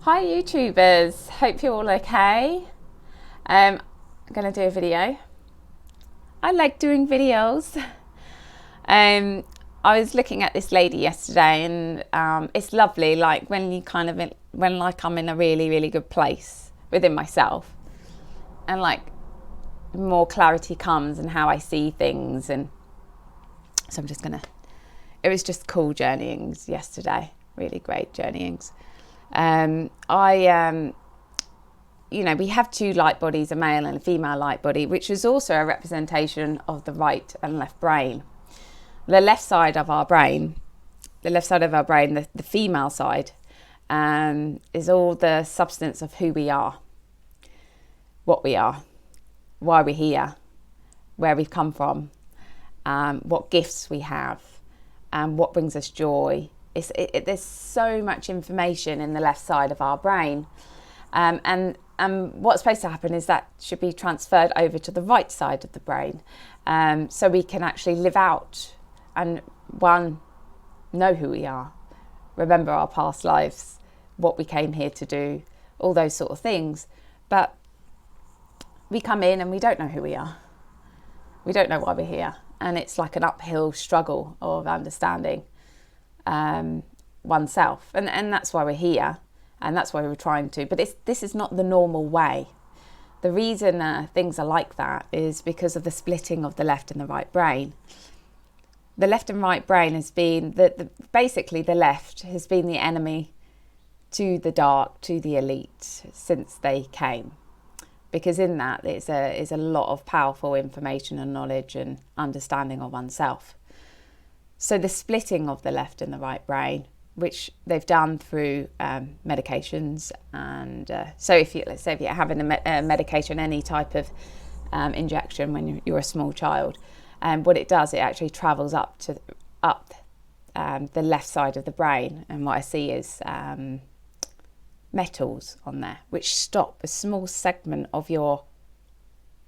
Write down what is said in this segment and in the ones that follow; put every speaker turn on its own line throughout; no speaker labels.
Hi YouTubers, hope you're all okay. I'm going to do a video. I like doing videos. I was looking at this lady yesterday and it's lovely, like when you kind of, when like I'm in a really, really good place within myself and like more clarity comes in how I see things. And so I'm just going to, it was just cool journeyings yesterday, really great journeyings. We have two light bodies, a male and a female light body, which is also a representation of the right and left brain. The left side of our brain, the female side, is all the substance of who we are, what we are, why we're here, where we've come from, what gifts we have, and what brings us joy. There's so much information in the left side of our brain, and what's supposed to happen is that should be transferred over to the right side of the brain, so we can actually live out and know who we are, remember our past lives, what we came here to do, all those sort of things. But we come in and we don't know who we are. We don't know why we're here, and it's like an uphill struggle of understanding oneself, and that's why we're here, and that's why we're trying to. But this is not the normal way. The reason things are like that is because of the splitting of the left and the right brain. The left and right brain has been basically the left has been the enemy to the dark, to the elite since they came, because in that is a lot of powerful information and knowledge and understanding of oneself. So the splitting of the left and the right brain, which they've done through medications, and so let's say if you're having a medication, any type of injection when you're a small child, what it does, it actually travels up the left side of the brain, and what I see is metals on there which stop a small segment of your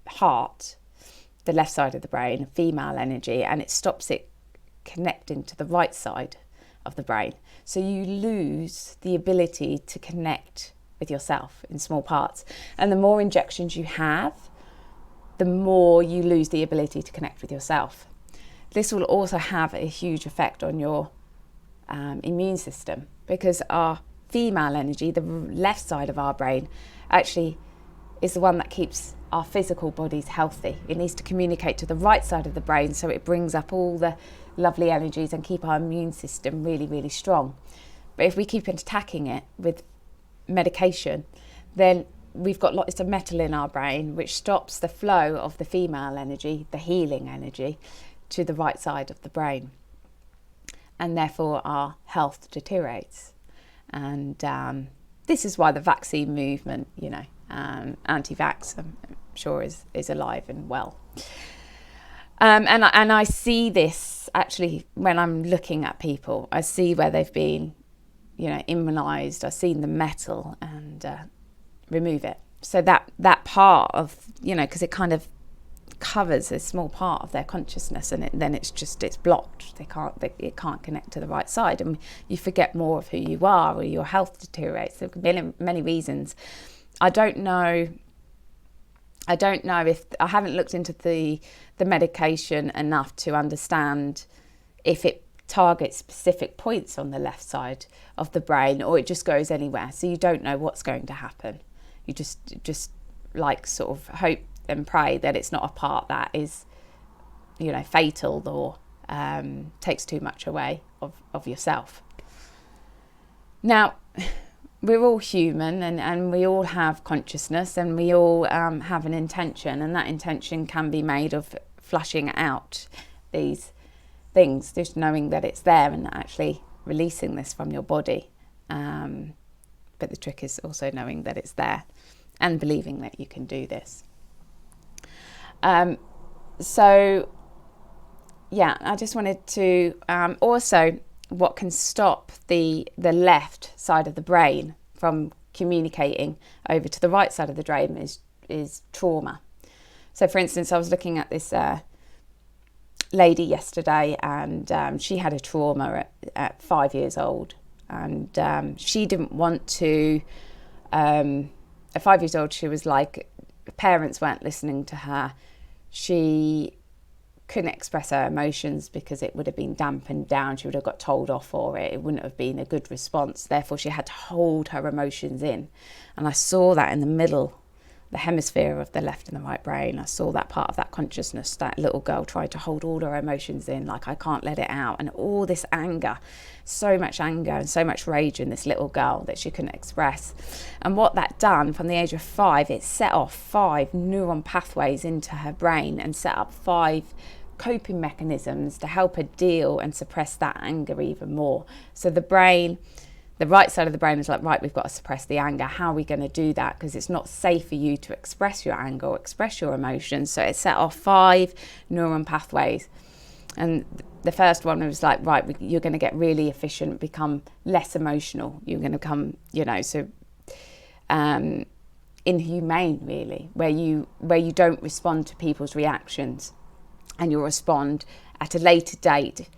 heart, the left side of the brain, female energy, and it stops it connecting to the right side of the brain. So you lose the ability to connect with yourself in small parts, and the more injections you have, the more you lose the ability to connect with yourself. This will also have a huge effect on your immune system, because our female energy, the left side of our brain, actually is the one that keeps our physical bodies healthy. It needs to communicate to the right side of the brain, so it brings up all the lovely energies and keep our immune system really, really strong. But if we keep attacking it with medication, then we've got lots of metal in our brain which stops the flow of the female energy, the healing energy, to the right side of the brain, and therefore our health deteriorates. And this is why the vaccine movement, anti-vax, I'm sure is alive and well. And I see this actually when I'm looking at people. I see where they've been, immunized. I've seen the metal and remove it. So that part of, because it kind of covers a small part of their consciousness, and then it's blocked. It can't connect to the right side, and you forget more of who you are, or your health deteriorates. There could be many reasons. I don't know if I haven't looked into the medication enough to understand if it targets specific points on the left side of the brain, or it just goes anywhere. So you don't know what's going to happen. You just like sort of hope and pray that it's not a part that is, fatal or takes too much away of yourself. Now, we're all human, and we all have consciousness, and we all have an intention, and that intention can be made of flushing out these things, just knowing that it's there and actually releasing this from your body. But the trick is also knowing that it's there and believing that you can do this. So yeah, I just wanted to also, what can stop the left side of the brain from communicating over to the right side of the brain is trauma. So for instance, I was looking at this lady yesterday, and she had a trauma at 5 years old, And she didn't want to, at 5 years old, she was like, parents weren't listening to her. She couldn't express her emotions because it would have been dampened down. She would have got told off for it. It wouldn't have been a good response. Therefore, she had to hold her emotions in. And I saw that in the middle, the hemisphere of the left and the right brain. I saw that part of that consciousness, that little girl tried to hold all her emotions in, like, I can't let it out. And all this anger, so much anger and so much rage in this little girl that she couldn't express. And what that done from the age of 5, it set off 5 neuron pathways into her brain and set up 5 coping mechanisms to help her deal and suppress that anger even more. So the brain, the right side of the brain is like, right, we've got to suppress the anger. How are we going to do that? Because it's not safe for you to express your anger or express your emotions. So it set off 5 neuron pathways. And the first one was like, right, you're going to get really efficient, become less emotional. You're going to become, inhumane, really, where you don't respond to people's reactions, and you'll respond at a later date,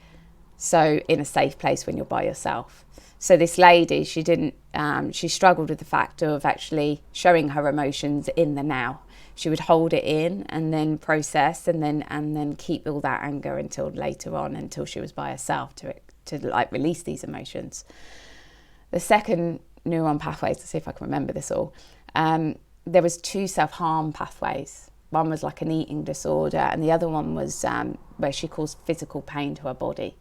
so in a safe place when you're by yourself. So this lady, she struggled with the fact of actually showing her emotions in the now. She would hold it in and then process and then keep all that anger until later on, until she was by herself to like release these emotions. The second neuron pathways, to see if I can remember this all, there was 2 self-harm pathways. One was like an eating disorder, and the other one was where she caused physical pain to her body.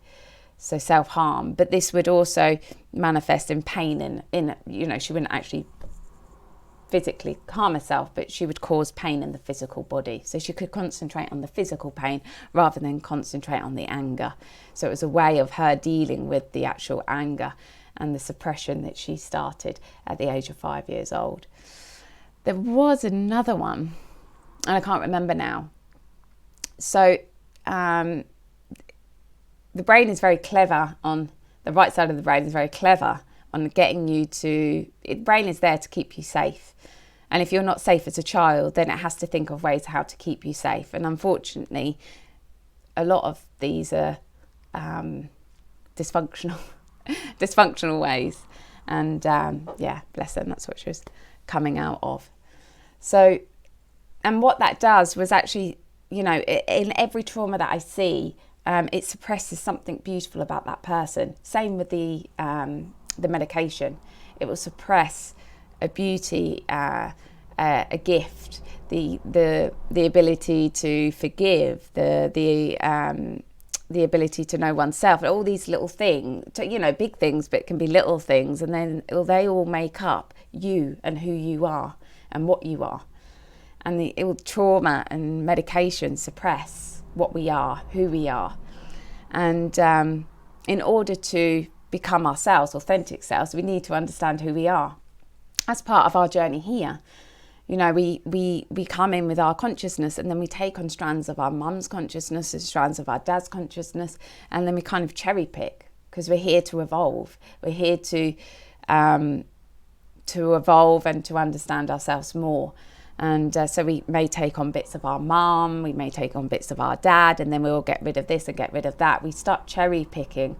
So self-harm, but this would also manifest in pain in she wouldn't actually physically harm herself, but she would cause pain in the physical body. So she could concentrate on the physical pain rather than concentrate on the anger. So it was a way of her dealing with the actual anger and the suppression that she started at the age of 5 years old. There was another one, and I can't remember now. So the brain is very clever on the right side of the brain is very clever on getting you to, the brain is there to keep you safe. And if you're not safe as a child, then it has to think of ways how to keep you safe. And unfortunately, a lot of these are dysfunctional ways. And bless them, that's what she was coming out of. So, and what that does was actually, in every trauma that I see, it suppresses something beautiful about that person. Same with the medication. It will suppress a beauty, a gift, the ability to forgive, the ability to know oneself. All these little things, big things, but it can be little things, and then they all make up you and who you are and what you are. And the trauma and medication suppress what we are, who we are. And in order to become ourselves, authentic selves, we need to understand who we are. As part of our journey here, we come in with our consciousness, and then we take on strands of our mum's consciousness and strands of our dad's consciousness, and then we kind of cherry pick, because we're here to evolve. We're here to evolve and to understand ourselves more. And so we may take on bits of our mum, we may take on bits of our dad, and then we'll get rid of this and get rid of that. We start cherry picking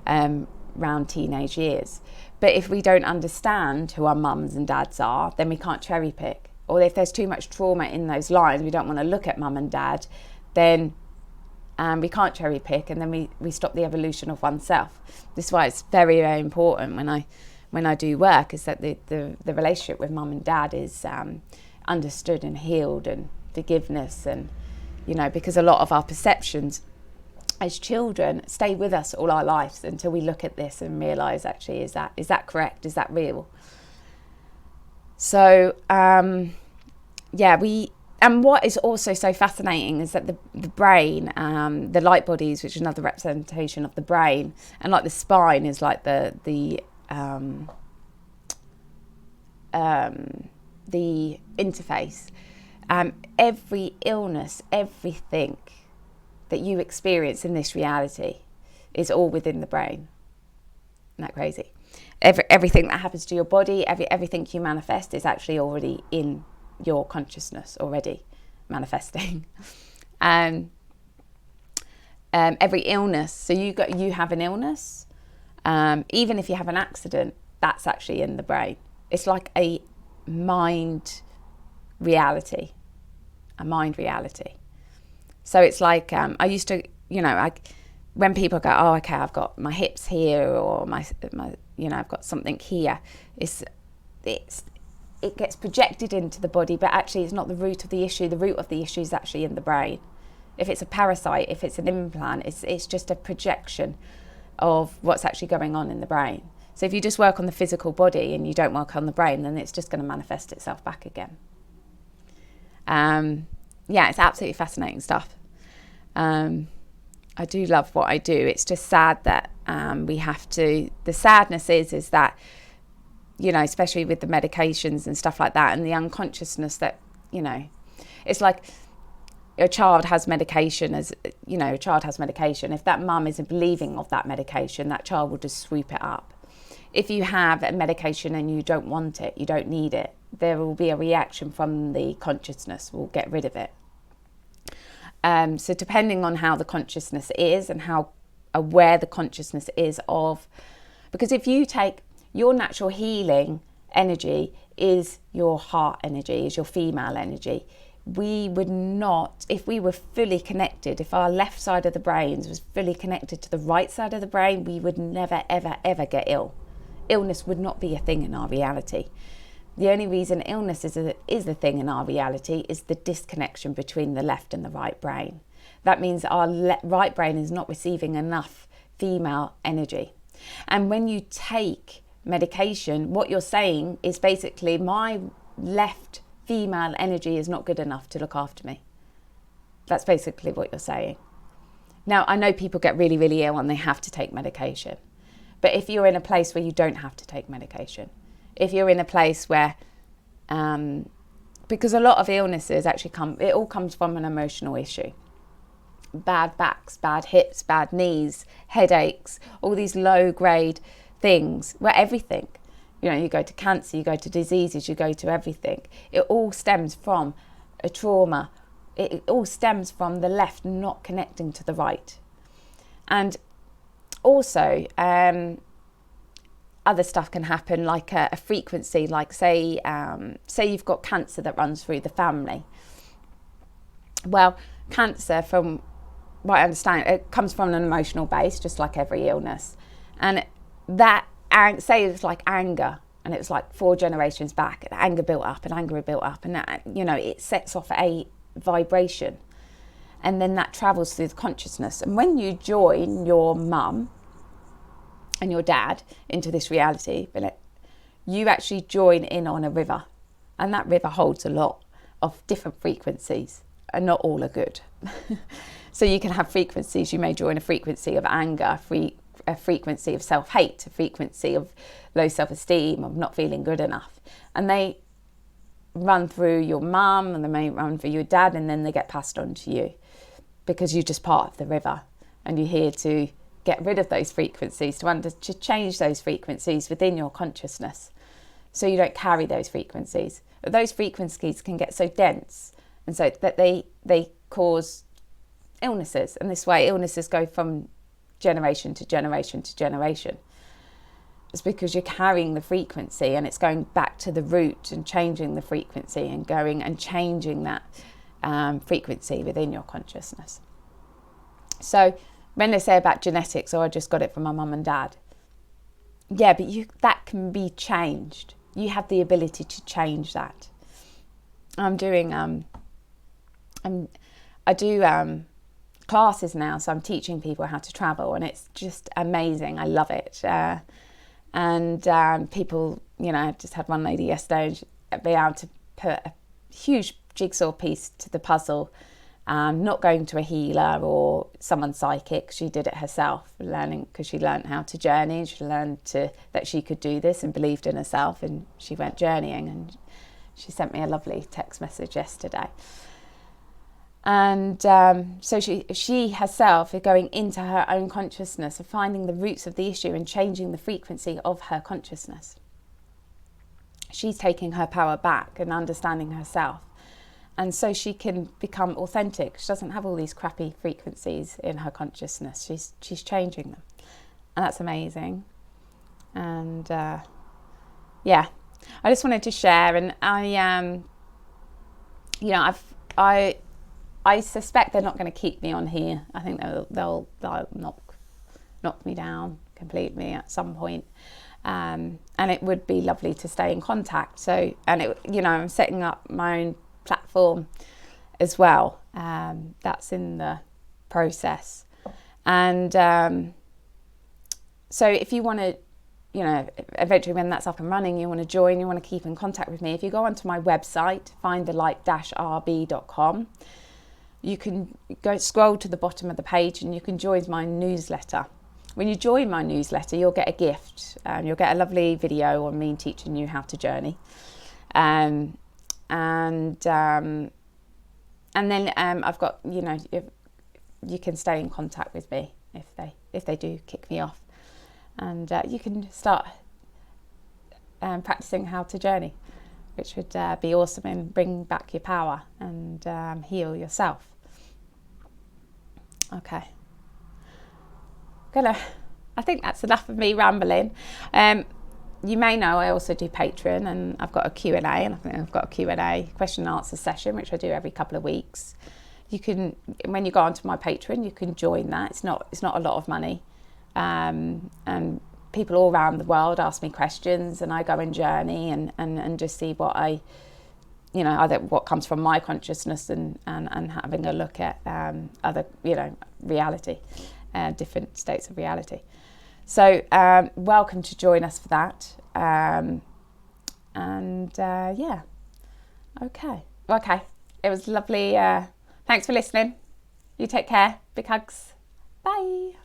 around teenage years. But if we don't understand who our mums and dads are, then we can't cherry pick. Or if there's too much trauma in those lines, we don't want to look at mum and dad, then we can't cherry pick, and then we stop the evolution of oneself. This is why it's very, very important when I do work, is that the relationship with mum and dad is understood and healed, and forgiveness, and because a lot of our perceptions as children stay with us all our lives until we look at this and realize, actually, is that correct, is that real? So and what is also so fascinating is that the brain, the light bodies, which is another representation of the brain, and like the spine is like the interface. Every illness, everything that you experience in this reality is all within the brain. Isn't that crazy? Everything that happens to your body, everything you manifest is actually already in your consciousness, already manifesting. Every illness, so you have an illness, Even if you have an accident, that's actually in the brain. It's like a mind reality, So it's like, I used to, when people go, oh, okay, I've got my hips here, or my I've got something here. It gets projected into the body, but actually it's not the root of the issue. The root of the issue is actually in the brain. If it's a parasite, if it's an implant, it's just a projection of what's actually going on in the brain. So if you just work on the physical body and you don't work on the brain, then it's just going to manifest itself back again. It's absolutely fascinating stuff. I do love what I do. It's just sad that we have to. The sadness is that, especially with the medications and stuff like that, and the unconsciousness that, it's like a child has medication. If that mum isn't believing of that medication, that child will just swoop it up. If you have a medication and you don't want it, you don't need it, there will be a reaction from the consciousness. We'll get rid of it. So depending on how the consciousness is and how aware the consciousness is of, because if you take your natural healing energy is your heart energy, is your female energy. We would not, if we were fully connected, if our left side of the brain was fully connected to the right side of the brain, we would never, ever, ever get ill. Illness would not be a thing in our reality. The only reason illness is a thing in our reality is the disconnection between the left and the right brain. That means our right brain is not receiving enough female energy. And when you take medication, what you're saying is basically, my left female energy is not good enough to look after me. That's basically what you're saying. Now, I know people get really, really ill and they have to take medication. But if you're in a place where you don't have to take medication, if you're in a place where, because a lot of illnesses actually it all comes from an emotional issue. Bad backs, bad hips, bad knees, headaches, all these low grade things, where everything, you go to cancer, you go to diseases, you go to everything. It all stems from a trauma. It all stems from the left not connecting to the right. And also, other stuff can happen, like a frequency, like say you've got cancer that runs through the family. Well, cancer, from what I understand, it comes from an emotional base, just like every illness. And that, say it's like anger, and it was like 4 generations back, and anger built up, and that, it sets off a vibration. And then that travels through the consciousness. And when you join your mum and your dad into this reality, you actually join in on a river. And that river holds a lot of different frequencies, and not all are good. So you can have frequencies. You may join a frequency of anger, a frequency of self-hate, a frequency of low self-esteem, of not feeling good enough. And they run through your mum, and they may run through your dad, and then they get passed on to you, because you're just part of the river, and you're here to get rid of those frequencies, to change those frequencies within your consciousness, so you don't carry those frequencies. But those frequencies can get so dense, and so that they cause illnesses. And this way, illnesses go from generation to generation to generation. It's because you're carrying the frequency, and it's going back to the root and changing the frequency, and going and changing that frequency within your consciousness. So when they say about genetics, I just got it from my mum and dad. Yeah, but that can be changed. You have the ability to change that. I'm doing I do classes now, so I'm teaching people how to travel, and it's just amazing. I love it. And people, I just had one lady yesterday, and be able to put a huge jigsaw piece to the puzzle, not going to a healer or someone psychic. She did it herself, because she learned how to journey. She learned that she could do this and believed in herself, and she went journeying, and she sent me a lovely text message yesterday. And so she herself is going into her own consciousness, of finding the roots of the issue and changing the frequency of her consciousness. She's taking her power back and understanding herself. And so she can become authentic. She doesn't have all these crappy frequencies in her consciousness. She's changing them. and that's amazing. And yeah, I just wanted to share. And I I suspect they're not going to keep me on here. I think they'll knock me down completely at some point. And it would be lovely to stay in contact. So, and I'm setting up my own platform as well. That's in the process. And so if you want to, eventually when that's up and running, you want to join, you want to keep in contact with me, if you go onto my website, findthelight-rb.com, you can go scroll to the bottom of the page and you can join my newsletter. When you join my newsletter, you'll get a gift. You'll get a lovely video on me teaching you how to journey. And then I've got, you can stay in contact with me if they do kick me off. And you can start practicing how to journey, which would be awesome, and bring back your power and heal yourself. Okay. I think that's enough of me rambling. You may know I also do Patreon, and I've got a Q&A, and I think I've got a Q&A, question and answer session, which I do every couple of weeks. You can, when you go onto my Patreon, you can join that. It's not a lot of money. And people all around the world ask me questions, and I go and journey and just see what either what comes from my consciousness and having a look at other, reality, different states of reality. So welcome to join us for that. Yeah. Okay. It was lovely. Thanks for listening. You take care. Big hugs. Bye.